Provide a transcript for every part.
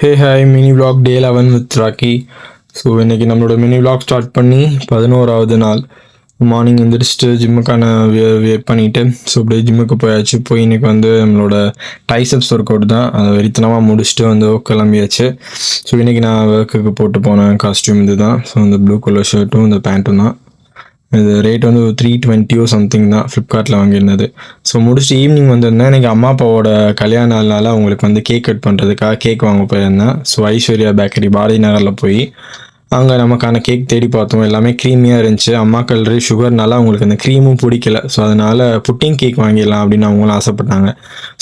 Hey hi mini vlog day 11 with Rocky. So இன்றைக்கி நம்மளோட mini vlog start பண்ணி 11வது நாள். மார்னிங் எழுந்திரிச்சிட்டு ஜிம்முக்கான வெயிட் பண்ணிவிட்டு ஸோ அப்படியே ஜிம்முக்கு போயாச்சு. போய் இன்றைக்கி வந்து நம்மளோட டைசப்ஸ் ஒர்க் அவுட் தான், அதை வெறித்தனமாக முடிச்சுட்டு வந்து கிளம்பியாச்சு. ஸோ இன்றைக்கி நான் ஒர்க்குக்கு போட்டு போன காஸ்டியூம் இது தான். ஸோ இந்த ப்ளூ கலர் ஷர்ட்டும் இந்த பேண்ட்டும் தான். இது ரேட் வந்து ஒரு 320 சம்திங் தான், ஃப்ளிப்கார்ட்டில் வாங்கியிருந்தது. ஸோ முடிச்சுட்டு ஈவினிங் வந்திருந்தேன். எனக்கு அம்மா அப்பாவோட கல்யாண நாள்னால அவங்களுக்கு வந்து கேக் கட் பண்ணுறதுக்காக கேக் வாங்க போயிருந்தேன். ஸோ ஐஸ்வர்யா பேக்கரி பாரதி நகரில் போய் அங்கே நமக்கான கேக் தேடி பார்த்தோம். எல்லாமே க்ரீமியாக இருந்துச்சு. அம்மாக்கள் சுகர்னால அவங்களுக்கு அந்த க்ரீமும் பிடிக்கல. ஸோ அதனால் புட்டிங் கேக் வாங்கிடலாம் அப்படின்னு அவங்களும் ஆசைப்பட்டாங்க.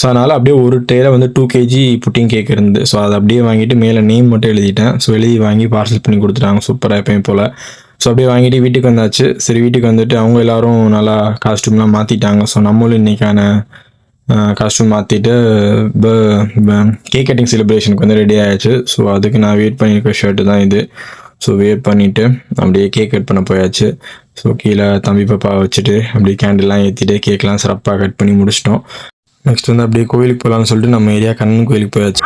ஸோ அதனால் அப்படியே ஒரு டேல வந்து 2 kg புட்டிங் கேக் இருந்து, ஸோ அதை அப்படியே வாங்கிட்டு மேலே நேம் மட்டும் எழுதிட்டேன். ஸோ எழுதி வாங்கி பார்சல் பண்ணி கொடுத்துட்டாங்க சூப்பராக எப்பயும் போல். ஸோ அப்படியே வாங்கிட்டு வீட்டுக்கு வந்தாச்சு. சரி, வீட்டுக்கு வந்துட்டு அவங்க எல்லோரும் நல்லா காஸ்ட்யூம்லாம் மாற்றிட்டாங்க. ஸோ நம்மளும் இன்றைக்கான காஸ்ட்யூம் மாற்றிட்டு கேக் கட்டிங் செலிப்ரேஷனுக்கு வந்து ரெடி ஆகிடுச்சு. ஸோ அதுக்கு நான் வெயிட் பண்ணியிருக்க ஷர்ட்டு தான் இது. ஸோ வெயிட் பண்ணிவிட்டு அப்படியே கேக் கட் பண்ண போயாச்சு. ஸோ கீழே தம்பி பாப்பா வச்சுட்டு அப்படியே கேண்டில்லாம் ஏற்றிட்டு கேக்லாம் சிறப்பாக கட் பண்ணி முடிச்சிட்டோம். நெக்ஸ்ட் வந்து அப்படியே கோயிலுக்கு போகலான்னு சொல்லிட்டு நம்ம ஏரியா கண்ணன் கோயிலுக்கு போயாச்சு.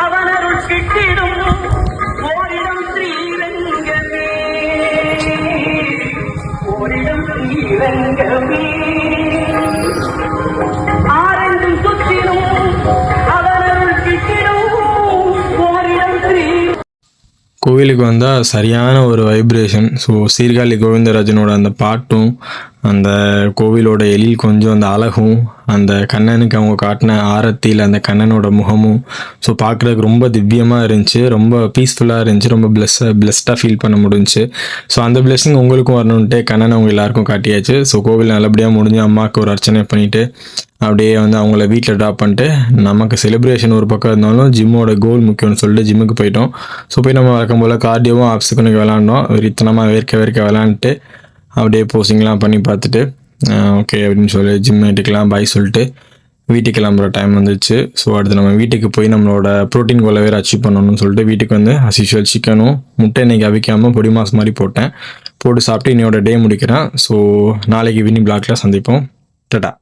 கோவிலுக்கு வந்தால் சரியான ஒரு வைப்ரேஷன். ஸோ சீர்காழி கோவிந்தராஜனோட அந்த பாட்டும், அந்த கோவிலோட எழில் கொஞ்சம் அந்த அழகும், அந்த கண்ணனுக்கு அவங்க காட்டின ஆரத்தியில் அந்த கண்ணனோட முகமும் ஸோ பார்க்குறதுக்கு ரொம்ப திவ்யமாக இருந்துச்சு. ரொம்ப பீஸ்ஃபுல்லாக இருந்துச்சு. ரொம்ப பிளஸ்டாக ஃபீல் பண்ண முடிஞ்சிச்சு. ஸோ அந்த பிளெஸிங் உங்களுக்கும் வரணுன்ட்டு கண்ணன் அவங்க எல்லாருக்கும் காட்டியாச்சு. ஸோ கோவில் நல்லபடியாக முடிஞ்சு அம்மாவுக்கு ஒரு அர்ச்சனை பண்ணிவிட்டு அப்படியே வந்து அவங்கள வீட்டில் ட்ராப் பண்ணிட்டு நமக்கு செலிப்ரேஷன் ஒரு பக்கம் இருந்தாலும் ஜிம்மோட கோல் முக்கியம்னு சொல்லிட்டு ஜிம்முக்கு போயிட்டோம். ஸோ போய் நம்ம வழக்கம் போல் கார்டியோவும் ஆப்ஸுக்கு விளாண்டோம். வெறித்தனமாக வேர்க்க விளாண்டுட்டு அப்படியே போஸ்டிங்லாம் பண்ணி பார்த்துட்டு ஓகே அப்படின்னு சொல்லி ஜிம் எடுக்கலாம் பாய் சொல்லிட்டு வீட்டுக்கு கிளம்புற டைம் வந்துச்சு. ஸோ அடுத்து நம்ம வீட்டுக்கு போய் நம்மளோட ப்ரோட்டீன் கோலை வேறு அச்சீவ் பண்ணணும்னு சொல்லிட்டு வீட்டுக்கு வந்து அஸ்யூஷுவல் சிக்கனும் முட்டை இன்றைக்கி அவிக்காமல் பொடி மாஸ் மாதிரி போட்டு சாப்பிட்டு இன்னையோட டே முடிக்கிறேன். ஸோ நாளைக்கு வினி பிளாக்ல சந்திப்போம். டடா.